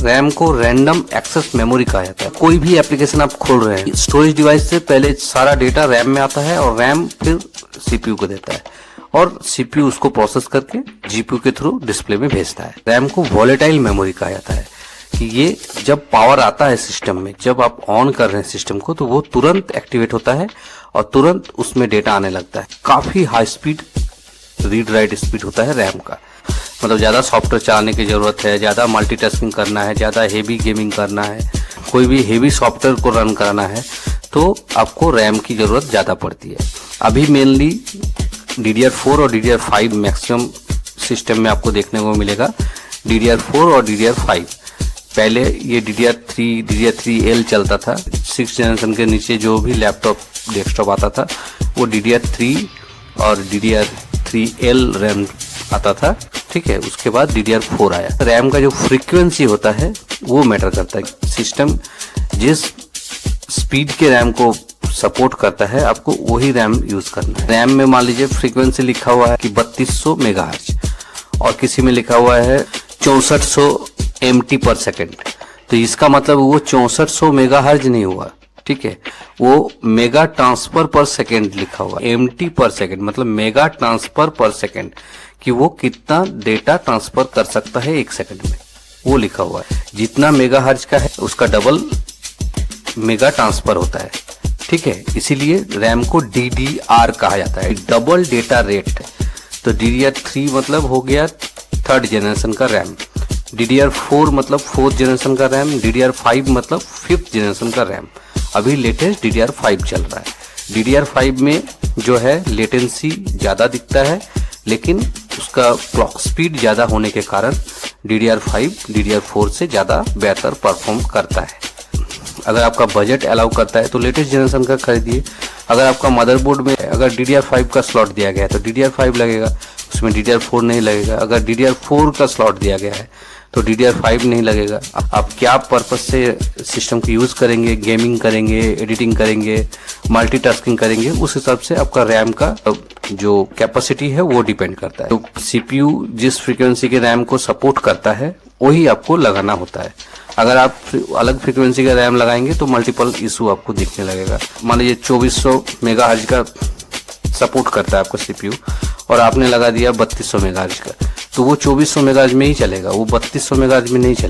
RAM को random access memory कहा जाता है। कोई भी एप्लीकेशन आप खोल रहे हैं, स्टोरेज डिवाइस से पहले सारा डेटा रैम में आता है और रैम फिर सीपीयू को देता है और सीपीयू उसको प्रोसेस करके जीपीयू के थ्रू डिस्प्ले में भेजता है। रैम को वॉलेटाइल मेमोरी कहा जाता है कि ये जब पावर आता है सिस्टम में, जब आप ऑन कर रहे हैं सिस्टम को, तो वो तुरंत एक्टिवेट होता है और तुरंत उसमें डेटा आने लगता है। काफी high speed read write speed होता है रैम का। मतलब ज़्यादा सॉफ्टवेयर चलाने की ज़रूरत है, ज़्यादा मल्टीटास्किंग करना है, ज़्यादा हेवी गेमिंग करना है, कोई भी हेवी सॉफ्टवेयर को रन कराना है, तो आपको रैम की ज़रूरत ज़्यादा पड़ती है। अभी मेनली DDR4 और DDR5 मैक्सिमम सिस्टम में आपको देखने को मिलेगा। DDR4 और DDR5, पहले ये DDR3L चलता था। 6th जनरेशन के नीचे जो भी लैपटॉप डेस्कटॉप आता था वो DDR3 और DDR3L रैम आता था, ठीक है। उसके बाद DDR4 आया। रैम का जो फ्रीक्वेंसी होता है वो मैटर करता है। सिस्टम जिस स्पीड के रैम को सपोर्ट करता है, आपको वही रैम यूज करना है। रैम में मान लीजिए फ्रीक्वेंसी लिखा हुआ है कि 3200 मेगाहर्ट्ज और किसी में लिखा हुआ है 6400 MT पर सेकेंड, तो इसका मतलब वो 6400 मेगाहर्ट्ज नहीं हुआ, ठीक है, वो मेगा ट्रांसफर पर सेकेंड लिखा हुआ। MT पर सेकेंड मतलब मेगा ट्रांसफर पर सेकेंड, कि वो कितना डेटा ट्रांसफर कर सकता है एक सेकंड में, वो लिखा हुआ है। जितना मेगाहर्ट्ज का है उसका डबल मेगा ट्रांसफर होता है, ठीक है। इसीलिए रैम को DDR कहा जाता है, डबल डेटा रेट। तो DDR3 मतलब हो गया 3rd जनरेशन का रैम, DDR4 मतलब 4th जनरेशन का रैम, DDR5 मतलब 5th जनरेशन का रैम। अभी लेटेस्ट DDR5 चल रहा है। DDR5 में जो है लेटेंसी ज़्यादा दिखता है, लेकिन उसका क्लॉक स्पीड ज़्यादा होने के कारण DDR5 DDR4 से ज़्यादा बेहतर परफॉर्म करता है। अगर आपका बजट अलाउ करता है तो लेटेस्ट जनरेशन का खरीदिए। अगर आपका मदरबोर्ड में अगर DDR5 का स्लॉट दिया गया है तो DDR5 लगेगा, उसमें DDR4 नहीं लगेगा। अगर DDR4 का स्लॉट दिया गया है तो DDR5 नहीं लगेगा। आप क्या पर्पस से सिस्टम को यूज़ करेंगे, गेमिंग करेंगे, एडिटिंग करेंगे, मल्टीटास्किंग करेंगे, उस हिसाब से आपका रैम का जो कैपेसिटी है वो डिपेंड करता है। तो CPU जिस फ्रीक्वेंसी के रैम को सपोर्ट करता है वही आपको लगाना होता है। अगर आप अलग फ्रीक्वेंसी का रैम लगाएंगे तो मल्टीपल इशू आपको दिखने लगेगा। मान लीजिए 2400 मेगाहर्ट्ज का सपोर्ट करता है आपका CPU और आपने लगा दिया 3200 मेगाहर्ट्ज का, तो वो 2400 मेगाहर्ट्ज में ही चलेगा, वो 3200 मेगाहर्ट्ज में नहीं चलेगा।